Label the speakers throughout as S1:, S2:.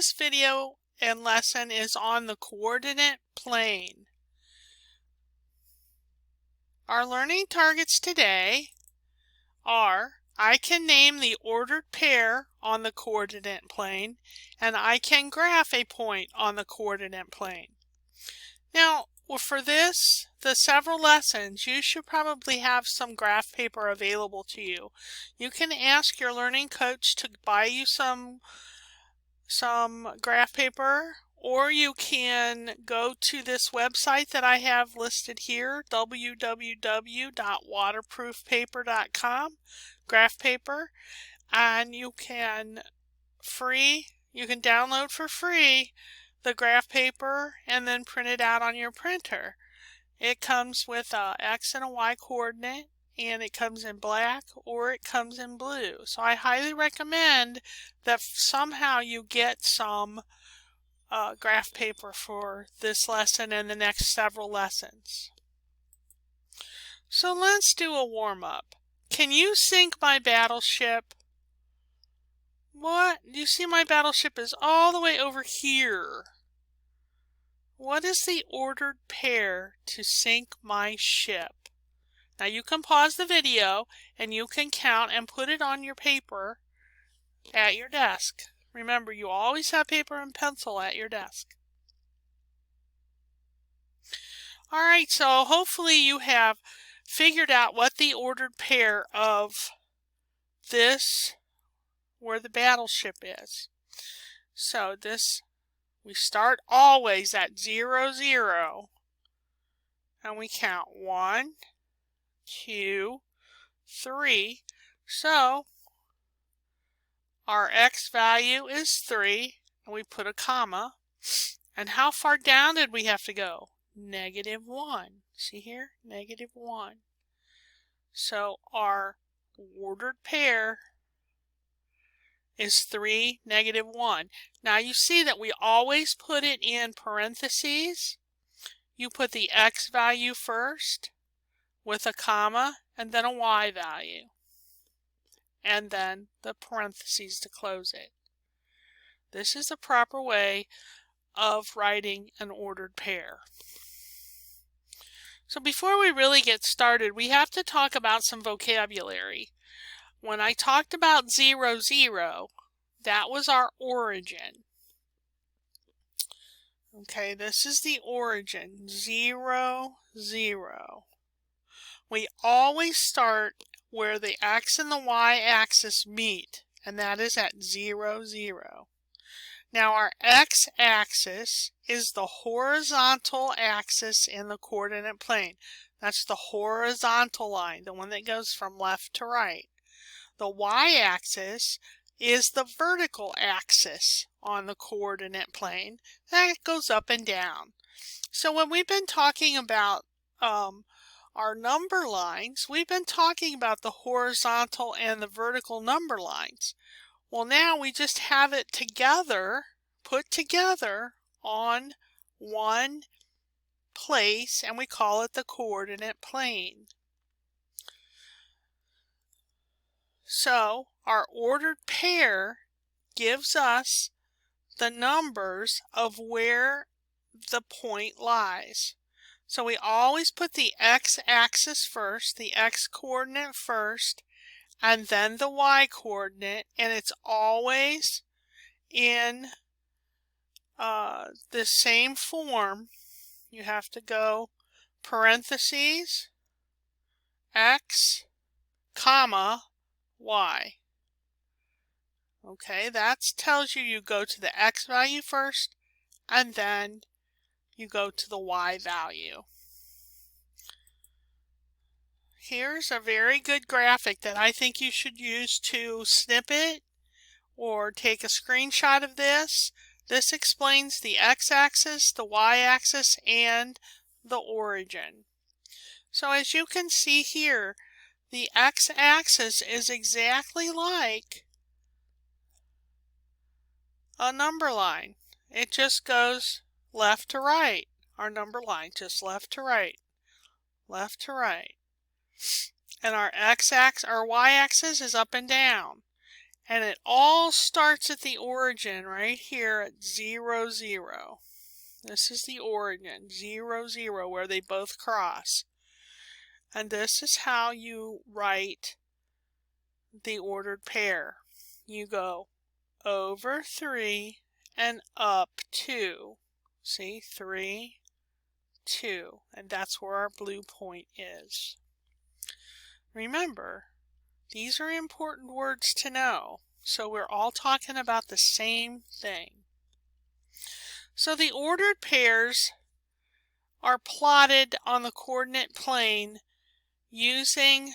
S1: this video and lesson is on the coordinate plane. Our learning targets today are: I can name the ordered pair on the coordinate plane, and I can graph a point on the coordinate plane. Now, for the several lessons, you should probably have some graph paper available to you. You can ask your learning coach to buy you some graph paper, or you can go to this website that I have listed here, www.waterproofpaper.com, graph paper, and you can download for free the graph paper and then print it out on your printer. It comes with a X and a Y coordinate, and it comes in black or it comes in blue. So I highly recommend that somehow you get some graph paper for this lesson and the next several lessons. So let's do a warm-up. Can you sink my battleship? What? You see my battleship is all the way over here. What is the ordered pair to sink my ship? Now you can pause the video and you can count and put it on your paper at your desk. Remember, you always have paper and pencil at your desk. Alright, so hopefully you have figured out what the ordered pair of where the battleship is. So we start always at 0, 0, and we count 1, 2, 3. So our X value is 3, and we put a comma. And how far down did we have to go? -1. See here? -1. So our ordered pair is 3, -1. Now you see that we always put it in parentheses. You put the X value first with a comma and then a Y value, and then the parentheses to close it. This is the proper way of writing an ordered pair. So before we really get started, we have to talk about some vocabulary. When I talked about 0, 0, that was our origin. Okay, this is the origin, 0, 0. We always start where the X and the Y axis meet, and that is at 0, 0. Now our X axis is the horizontal axis in the coordinate plane. That's the horizontal line, the one that goes from left to right. The Y axis is the vertical axis on the coordinate plane that goes up and down. So when we've been talking about our number lines, we've been talking about the horizontal and the vertical number lines. Well, now we just have it together, put together on one place, and we call it the coordinate plane. So our ordered pair gives us the numbers of where the point lies. So we always put the X axis first, the X coordinate first, and then the Y coordinate, and it's always in the same form. You have to go parentheses, X, comma, Y. Okay, that tells you go to the X value first, and then you go to the Y value. Here's a very good graphic that I think you should use to snip it or take a screenshot of this. This explains the X-axis, the Y-axis, and the origin. So as you can see here, the X-axis is exactly like a number line. It just goes left to right. Our number line just left to right, left to right. And our Y-axis is up and down. And it all starts at the origin right here at 0, 0. This is the origin, 0, 0, where they both cross. And this is how you write the ordered pair. You go over 3 and up 2. See, 3, 2. And that's where our blue point is. Remember, these are important words to know. So we're all talking about the same thing. So the ordered pairs are plotted on the coordinate plane using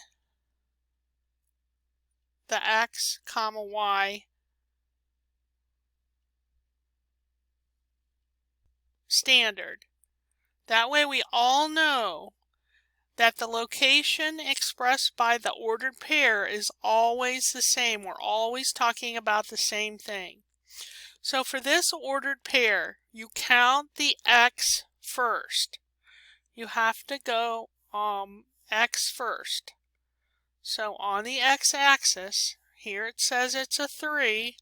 S1: the x, y standard. That way we all know that the location expressed by the ordered pair is always the same. We're always talking about the same thing. So for this ordered pair, you count the x first. You have to go x first. So on the x-axis, here it says it's a 3.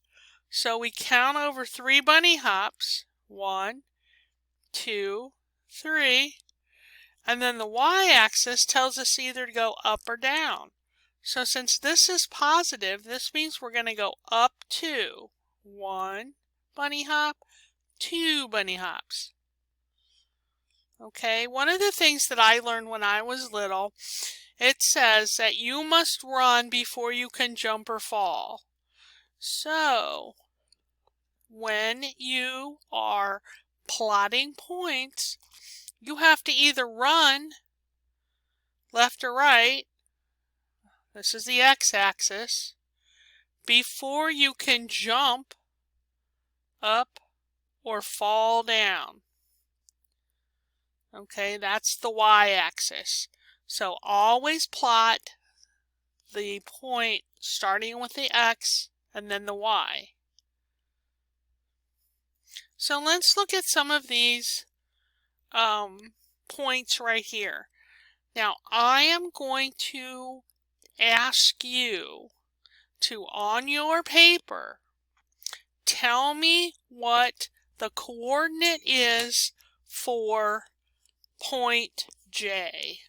S1: So we count over 3 bunny hops. 1, 2, 3. And then the y-axis tells us either to go up or down. So since this is positive, this means we're going to go up 2. 1 bunny hop, 2 bunny hops. Okay, one of the things that I learned when I was little, it says that you must run before you can jump or fall. So when you are plotting points, you have to either run left or right, this is the x-axis, before you can jump up or fall down. Okay, that's the y-axis. So always plot the point starting with the x and then the y. So let's look at some of these points right here. Now I am going to ask you to, on your paper, tell me what the coordinate is for point J.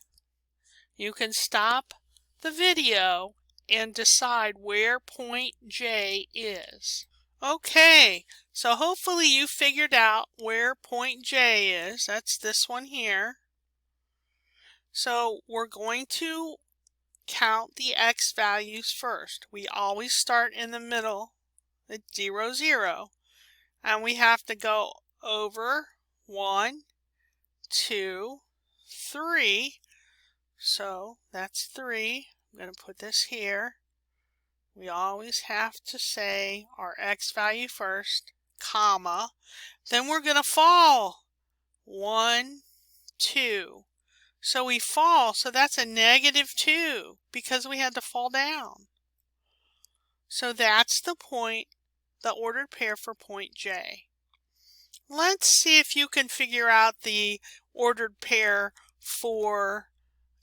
S1: You can stop the video and decide where point J is. Okay, so hopefully you figured out where point J is. That's this one here. So we're going to count the x values first. We always start in the middle at 0, 0. And we have to go over 1, 2, 3. So that's 3. I'm going to put this here. We always have to say our x value first, comma. Then we're going to fall. 1, 2. So we fall, so that's a -2 because we had to fall down. So that's the point, the ordered pair for point J. Let's see if you can figure out the ordered pair for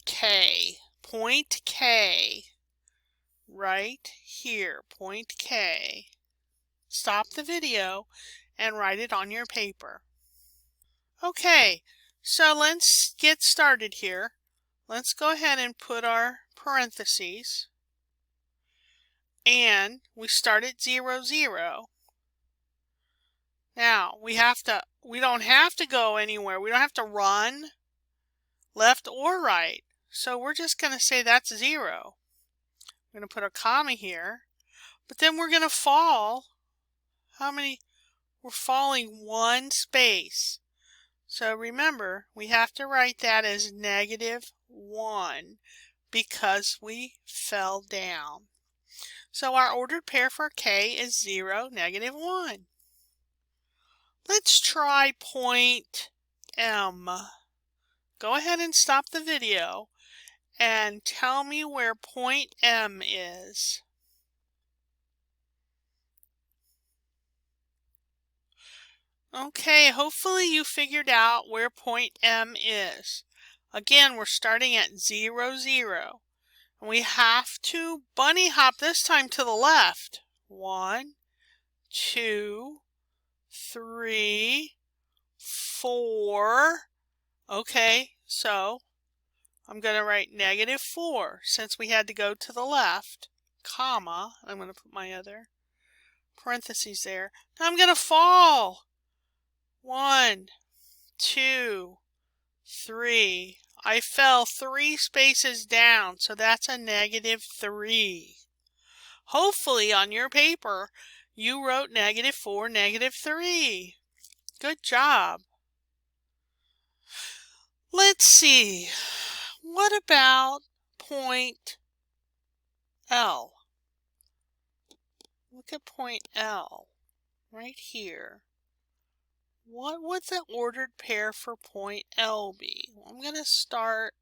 S1: K. Point K, right here, point K. Stop the video and write it on your paper. Okay, so let's get started here. Let's go ahead and put our parentheses. And we start at 0, 0. Now, we don't have to go anywhere. We don't have to run left or right. So we're just going to say that's 0. We're going to put a comma here. But then we're going to fall. How many? We're falling 1 space. So remember, we have to write that as -1 because we fell down. So our ordered pair for K is 0, -1. Let's try point M. Go ahead and stop the video and tell me where point M is. Okay, hopefully you figured out where point M is. Again, we're starting at 0, 0. And we have to bunny hop this time to the left. 1, 2, 3, 4. Okay, so I'm going to write -4 since we had to go to the left, comma. I'm going to put my other parentheses there. Now I'm going to fall. 1, 2, 3. I fell 3 spaces down, so that's a -3. Hopefully on your paper you wrote -4, -3. Good job. Let's see. What about point L? Look at point L right here. What would the ordered pair for point L be? Well, I'm going to start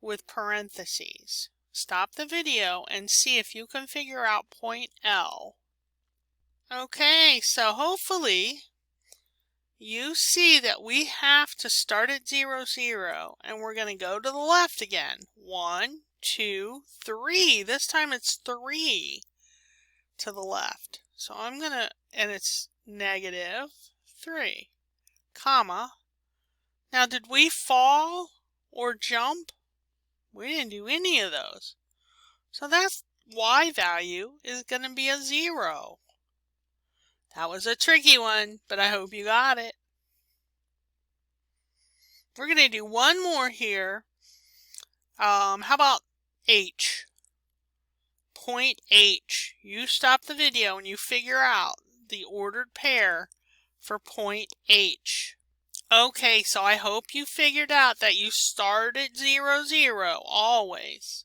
S1: with parentheses. Stop the video and see if you can figure out point L. Okay, so hopefully you see that we have to start at 0, 0, and we're going to go to the left again. 1, 2, 3. This time it's 3 to the left. So I'm going to, and it's -3, comma. Now, did we fall or jump? We didn't do any of those. So that's y value is going to be a 0. That was a tricky one, but I hope you got it. We're going to do one more here. How about H? Point H. You stop the video and you figure out the ordered pair for point H. Okay, so I hope you figured out that you start at 0, 0 always.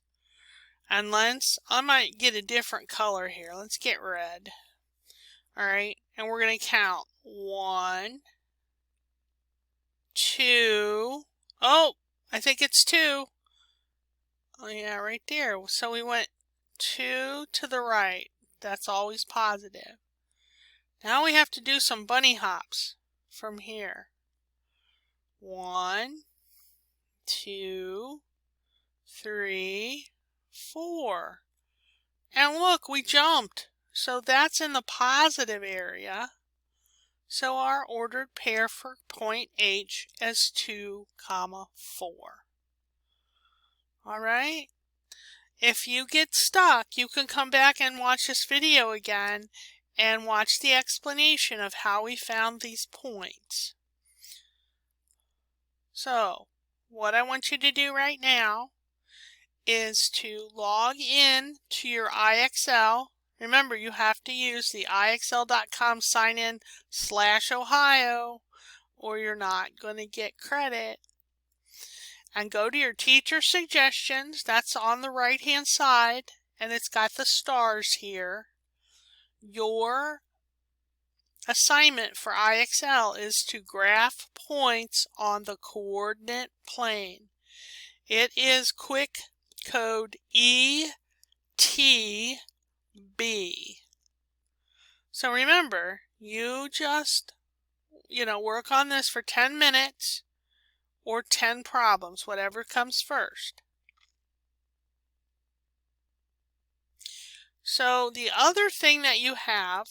S1: And I might get a different color here. Let's get red. Alright, and we're going to count 1, 2. Oh, I think it's 2. Oh yeah, right there. So we went 2 to the right. That's always positive. Now we have to do some bunny hops from here. 1, 2, 3, 4. And look, we jumped. So that's in the positive area. So our ordered pair for point H is 2, 4. All right. If you get stuck, you can come back and watch this video again and watch the explanation of how we found these points. So, what I want you to do right now is to log in to your IXL. Remember, you have to use the IXL.com sign-in /Ohio or you're not going to get credit. And go to your teacher suggestions. That's on the right-hand side, and it's got the stars here. Your assignment for IXL is to graph points on the coordinate plane. It is quick code ETB. So remember, you just, work on this for 10 minutes or 10 problems, whatever comes first. So the other thing that you have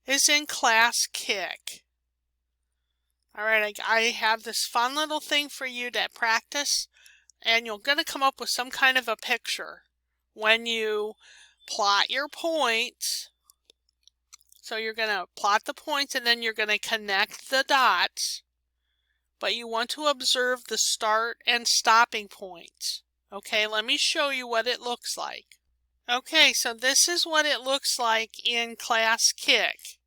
S1: is in Class Kick. All right, I have this fun little thing for you to practice, and you're going to come up with some kind of a picture when you plot your points. So you're going to plot the points and then you're going to connect the dots, but you want to observe the start and stopping points. Okay, let me show you what it looks like. Okay, so this is what it looks like in Class Kick.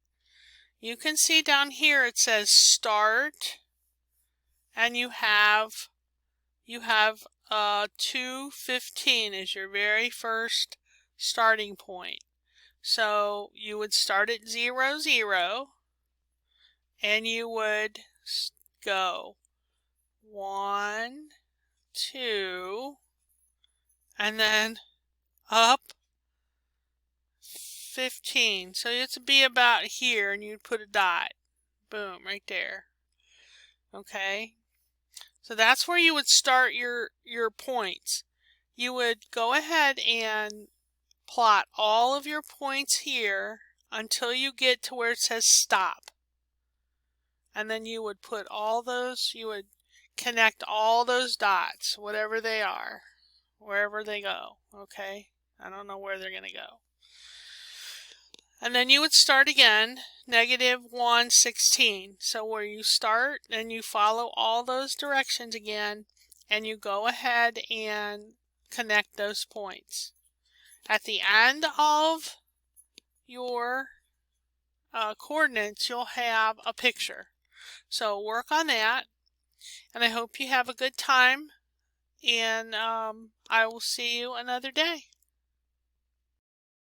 S1: You can see down here it says start, and you have 2:15 is your very first starting point. So you would start at 0, 0, and you would go 1, 2, and then up 15. So it's be about here, and you'd put a dot. Boom, right there. Okay. So that's where you would start your points. You would go ahead and plot all of your points here until you get to where it says stop. And then you would put all those, you would connect all those dots, whatever they are, wherever they go, okay? I don't know where they're going to go. And then you would start again, -1, 16. So where you start, and you follow all those directions again, and you go ahead and connect those points. At the end of your coordinates, you'll have a picture. So work on that, and I hope you have a good time, and I will see you another day.